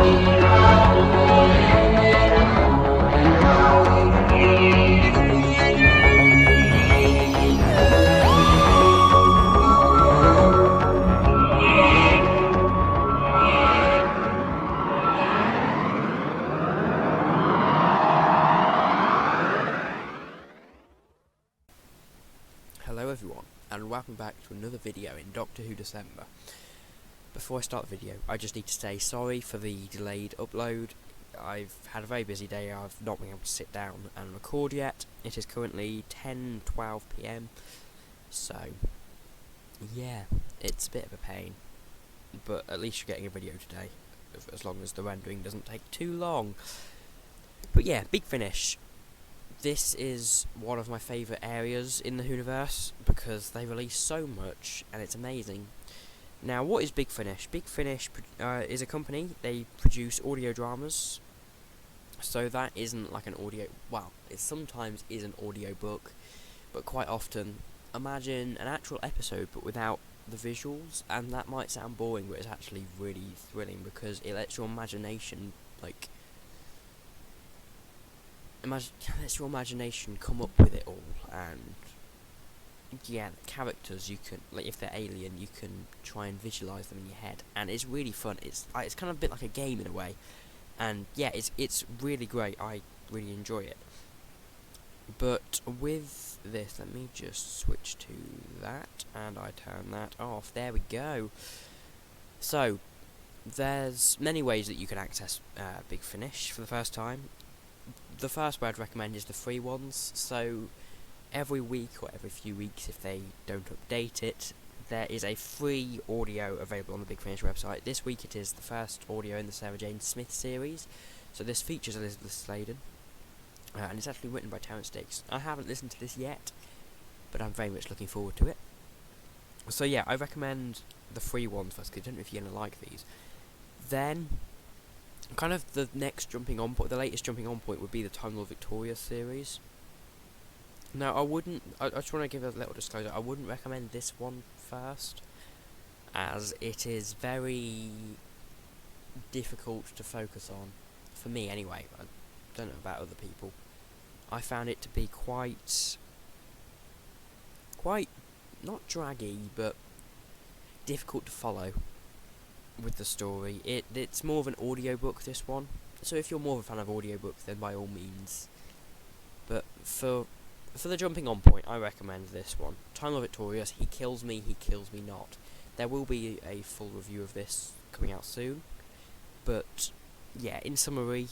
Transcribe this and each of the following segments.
Hello everyone, and welcome back to another video in Doctor Who December. Before I start the video, I just need to say sorry for the delayed upload. I've had a very busy day. I've not been able to sit down and record yet. It is currently 10:12 PM, so yeah, it's a bit of a pain, but at least you're getting a video today, as long as the rendering doesn't take too long. But yeah, Big Finish. This is one of my favourite areas in the Whoniverse because they release so much and it's amazing. Now, what is Big Finish? Big Finish is a company. They produce audio dramas. So that isn't like an audio... Well, it sometimes is an audio book, but quite often, imagine an actual episode but without the visuals, and that might sound boring, but it's actually really thrilling because it lets your imagination, lets your imagination come up with it all, and yeah, the characters, you can, like, if they're alien, you can try and visualise them in your head, and it's really fun. It's kind of a bit like a game in a way, and yeah, it's really great. I really enjoy it. But with this, let me just switch to that, and I turn that off. There we go. So there's many ways that you can access Big Finish for the first time. The first way I'd recommend is the free ones. So every week or every few weeks, if they don't update it, there is a free audio available on the Big Finish website. This week it is the first audio in the Sarah Jane Smith series. So this features Elizabeth Sladen, and it's actually written by Terrance Dicks. I haven't listened to this yet, but I'm very much looking forward to it. So yeah, I recommend the free ones first, because I don't know if you're going to like these. Then, kind of the next jumping on point, the latest jumping on point would be the Time Lord Victoria series. Now, I just want to give a little disclosure, I wouldn't recommend this one first, as it is very difficult to focus on, for me anyway. I don't know about other people. I found it to be quite, not draggy, but difficult to follow with the story. It's more of an audiobook, this one, so if you're more of a fan of audiobooks, then by all means. But for the jumping on point, I recommend this one, Time Lord Victorious, He Kills Me, He Kills Me Not. There will be a full review of this coming out soon, but yeah, in summary,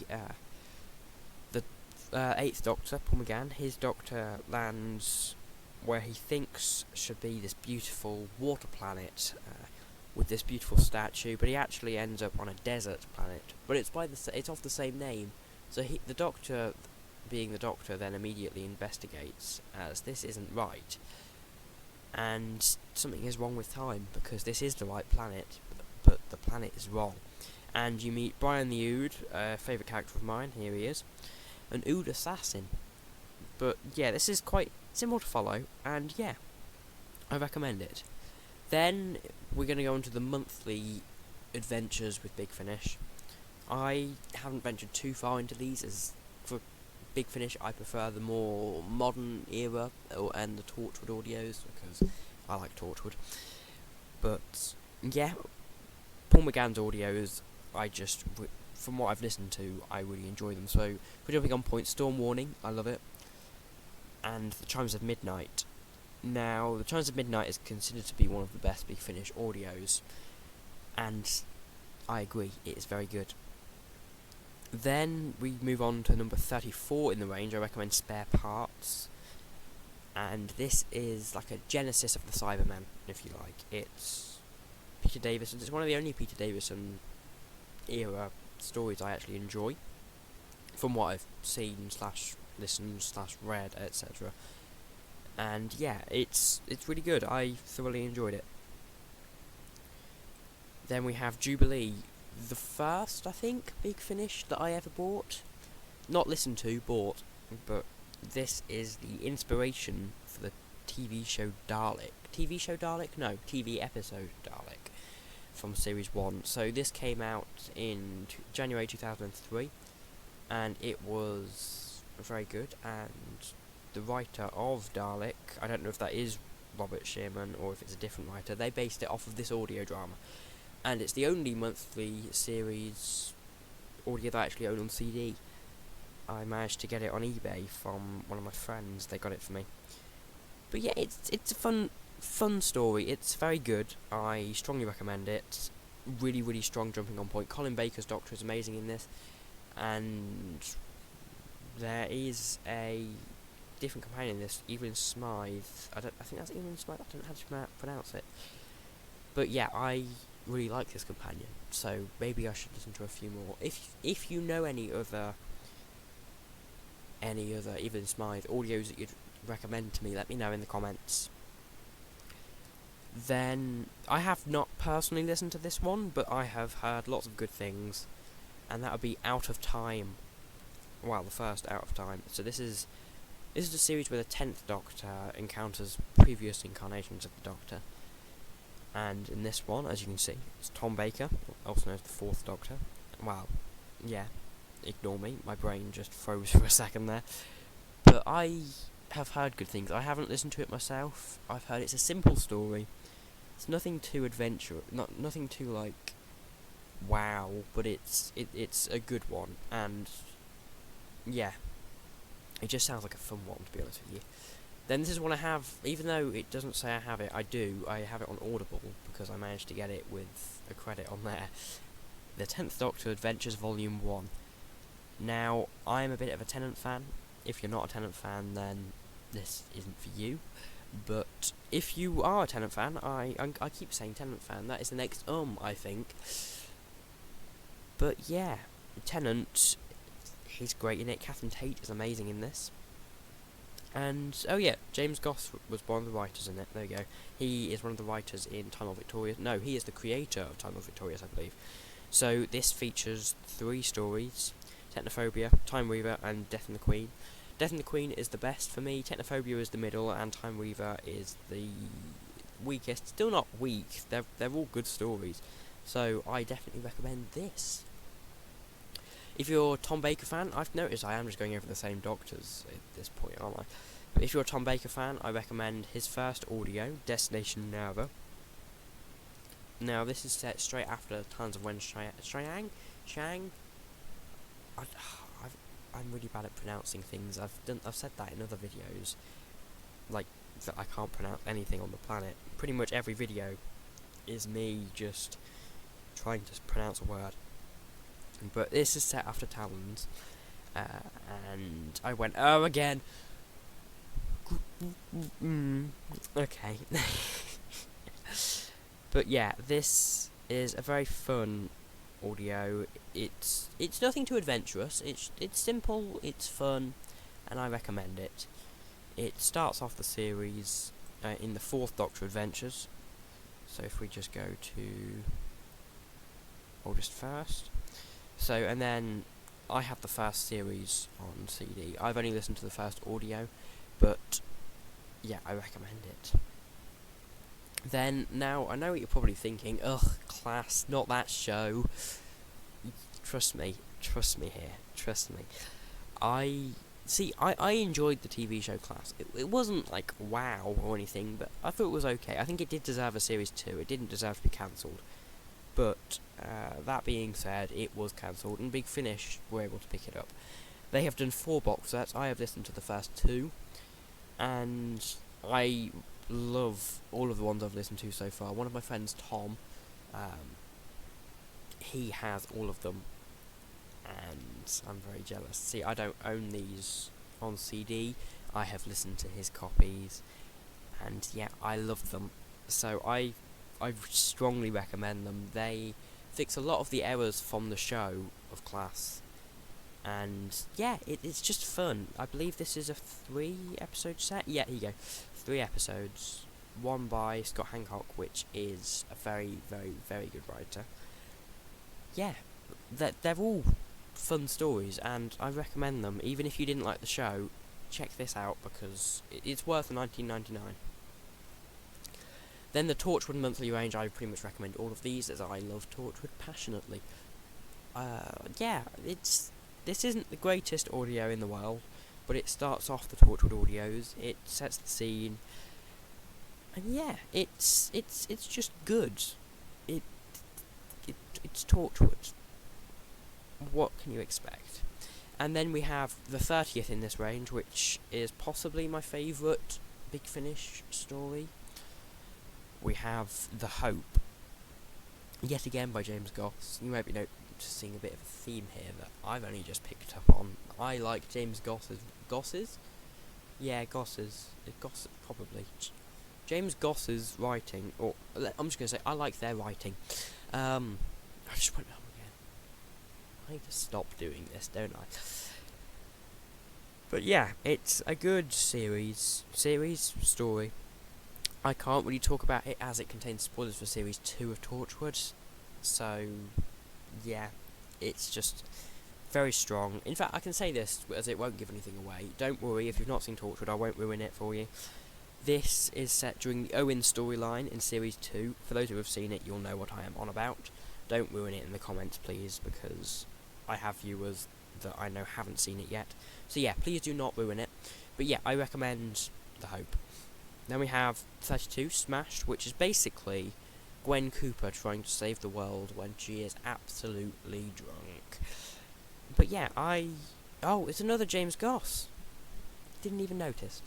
the 8th Doctor, Paul McGann, his Doctor lands where he thinks should be this beautiful water planet, with this beautiful statue, but he actually ends up on a desert planet. But it's of the same name, so the Doctor, being the Doctor, then immediately investigates, as this isn't right, and something is wrong with time, because this is the right planet, but the planet is wrong. And you meet Brian the Ood, a favourite character of mine. Here he is, an Ood assassin. But yeah, this is quite simple to follow, and yeah, I recommend it. Then we're going to go into the monthly adventures with Big Finish. I haven't ventured too far into these, as for Big Finish I prefer the more modern era and the Torchwood audios, because I like Torchwood. But yeah, Paul McGann's audios, from what I've listened to, I really enjoy them. So for jumping on point, Storm Warning, I love it, and The Chimes of Midnight. Now, The Chimes of Midnight is considered to be one of the best Big Finish audios, and I agree, it is very good. Then we move on to number 34 in the range. I recommend Spare Parts, and this is like a genesis of the Cybermen, if you like. It's Peter Davison. It's one of the only Peter Davison era stories I actually enjoy, from what I've seen / listened / read, etc. And yeah, it's really good. I thoroughly enjoyed it. Then we have Jubilee, the first, I think, Big Finish that I ever bought. Not listened to, bought. But this is the inspiration for the TV show Dalek. TV show Dalek? No, TV episode Dalek. from Series 1. So this came out in January 2003, and it was very good, and the writer of Dalek, I don't know if that is Robert Shearman or if it's a different writer, they based it off of this audio drama. And it's the only monthly series audio that I actually own on CD. I managed to get it on eBay from one of my friends. They got it for me. But yeah, it's a fun story. It's very good. I strongly recommend it. Really, really strong jumping on point. Colin Baker's Doctor is amazing in this, and there is a different companion in this, Evelyn Smythe. I think that's Evelyn Smythe. I don't know how to pronounce it. But yeah, I really like this companion. So maybe I should listen to a few more. If you know any other Evelyn Smythe audios that you'd recommend to me, let me know in the comments. Then, I have not personally listened to this one, but I have heard lots of good things, and that would be Out of Time. Well, the first Out of Time. So this is a series where the 10th Doctor encounters previous incarnations of the Doctor. And in this one, as you can see, it's Tom Baker, also known as the 4th Doctor. Wow, yeah, ignore me, my brain just froze for a second there. But I have heard good things. I haven't listened to it myself. I've heard it's a simple story. It's nothing too nothing too like wow, but it's a good one, and yeah, it just sounds like a fun one, to be honest with you. Then this is one I have, even though it doesn't say I have it, I have it on Audible, because I managed to get it with a credit on there. The 10th Doctor Adventures Volume 1. Now, I'm a bit of a Tennant fan. If you're not a Tennant fan, then this isn't for you. But if you are a Tennant fan, I keep saying Tennant fan, that is the next I think. But yeah, Tennant, he's great in it. Catherine Tate is amazing in this. And, oh yeah, James Goss was one of the writers in it. There you go. He is one of the writers in Time Lord Victorious. No, he is the creator of Time Lord Victorious, I believe. So this features 3 stories: Technophobia, Time Weaver, and Death and the Queen. Death and the Queen is the best for me, Technophobia is the middle, and Time Weaver is the weakest. Still not weak, they're all good stories. So I definitely recommend this. If you're a Tom Baker fan, I've noticed I am just going over the same Doctors at this point, aren't I? But if you're a Tom Baker fan, I recommend his first audio, Destination Nerva. Now this is set straight after Times of When Shang. I'm really bad at pronouncing things. I've said that in other videos, like that I can't pronounce anything on the planet. Pretty much every video is me just trying to pronounce a word. But this is set after Talons, and I went again. Okay. But yeah, this is a very fun audio. It's nothing too adventurous. It's simple, it's fun, and I recommend it. It starts off the series in the 4th Doctor Adventures. So if we just go to August 1st. So, and then I have the first series on CD. I've only listened to the first audio, but yeah, I recommend it. Then, now, I know what you're probably thinking, ugh, Class, not that show. Trust me here, trust me. I enjoyed the TV show Class. It wasn't like wow or anything, but I thought it was okay. I think it did deserve a series 2, it didn't deserve to be cancelled. But, that being said, it was cancelled, and Big Finish were able to pick it up. They have done 4 box sets. I have listened to the first 2, and I love all of the ones I've listened to so far. One of my friends, Tom, he has all of them, and I'm very jealous. See, I don't own these on CD. I have listened to his copies, and yeah, I love them. So I strongly recommend them. They fix a lot of the errors from the show of Class, and yeah, it's just fun. I believe this is a 3-episode set. Yeah, here you go, 3 episodes, one by Scott Hancock, which is a very, very, very good writer. Yeah, they're all fun stories, and I recommend them. Even if you didn't like the show, check this out, because it's worth $19.99. Then the Torchwood monthly range, I pretty much recommend all of these, as I love Torchwood passionately. Yeah, this isn't the greatest audio in the world, but it starts off the Torchwood audios. It sets the scene, and yeah, it's just good. It it's Torchwood. What can you expect? And then we have the 30th in this range, which is possibly my favourite Big Finish story. We have The Hope, yet again by James Goss. You might be noticing a bit of a theme here that I've only just picked up on. I like James Goss's? Yeah, Goss's. Probably. James Goss's writing, or I'm just going to say, I like their writing. I just went home again. I need to stop doing this, don't I? But yeah, it's a good series story. I can't really talk about it as it contains spoilers for Series 2 of Torchwood, so yeah, it's just very strong. In fact, I can say this, as it won't give anything away. Don't worry, if you've not seen Torchwood, I won't ruin it for you. This is set during the Owen storyline in Series 2. For those who have seen it, you'll know what I am on about. Don't ruin it in the comments, please, because I have viewers that I know haven't seen it yet. So yeah, please do not ruin it. But yeah, I recommend The Hope. Then we have 32, Smashed, which is basically Gwen Cooper trying to save the world when she is absolutely drunk. But yeah, oh, it's another James Goss. Didn't even notice.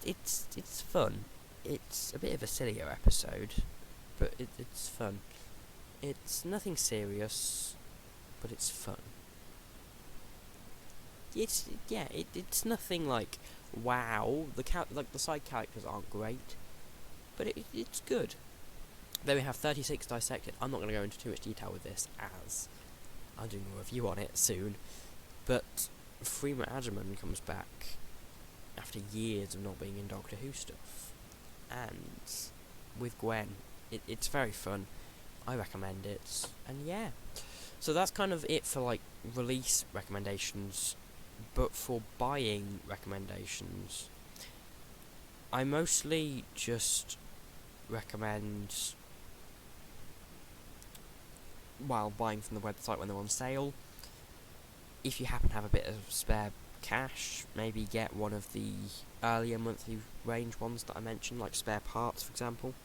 It's fun. It's a bit of a sillier episode, but it's fun. It's nothing serious, but it's fun. It's nothing like wow. The side characters aren't great, but it's good. Then we have 36, Dissected. I'm not going to go into too much detail with this, as I'm doing a review on it soon. But Freema Agyeman comes back after years of not being in Doctor Who stuff, and with Gwen, it's very fun. I recommend it, and yeah. So that's kind of it for like release recommendations. But for buying recommendations, I mostly just recommend, while buying from the website when they're on sale. If you happen to have a bit of spare cash, maybe get one of the earlier monthly range ones that I mentioned, like Spare Parts, for example,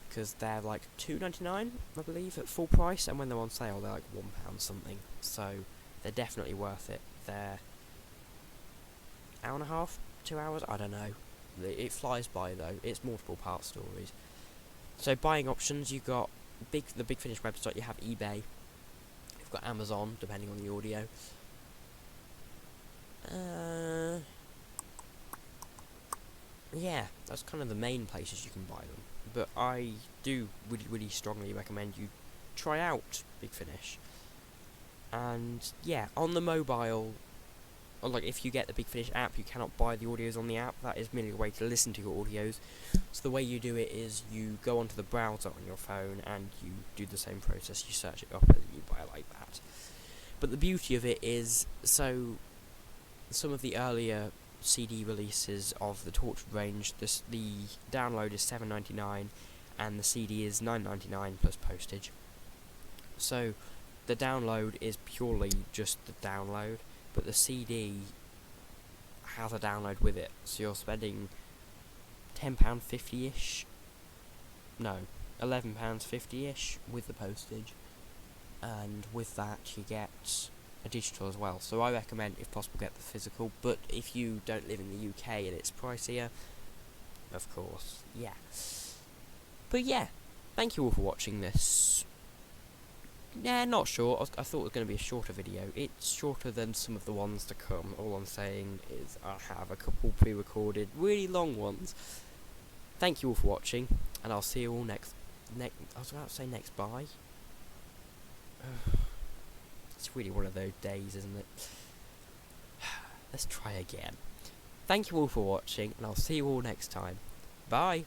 because they're like £2.99, I believe, at full price, and when they're on sale, they're like £1 something. So they're definitely worth it. They're hour and a half, 2 hours, I don't know. It flies by though. It's multiple part stories. So buying options, you've got the Big Finish website. You have eBay. You've got Amazon, depending on the audio. Yeah, that's kind of the main places you can buy them. But I do really strongly recommend you try out Big Finish. And yeah, on the mobile, or like if you get the Big Finish app, you cannot buy the audios on the app. That is merely a way to listen to your audios. So the way you do it is you go onto the browser on your phone and you do the same process. You search it up and you buy it like that. But the beauty of it is, so some of the earlier CD releases of the Torchwood range, the download is $7.99 and the CD is $9.99 plus postage. So the download is purely just the download, but the CD has a download with it, so you're spending £10.50-ish, no, £11.50-ish with the postage, and with that you get a digital as well. So I recommend, if possible, get the physical, but if you don't live in the UK and it's pricier, of course, yeah. But yeah, thank you all for watching this. Yeah, not short. I thought it was going to be a shorter video. It's shorter than some of the ones to come. All I'm saying is I have a couple pre-recorded, really long ones. Thank you all for watching, and I'll see you all next. I was about to say next bye. It's really one of those days, isn't it? Let's try again. Thank you all for watching, and I'll see you all next time. Bye.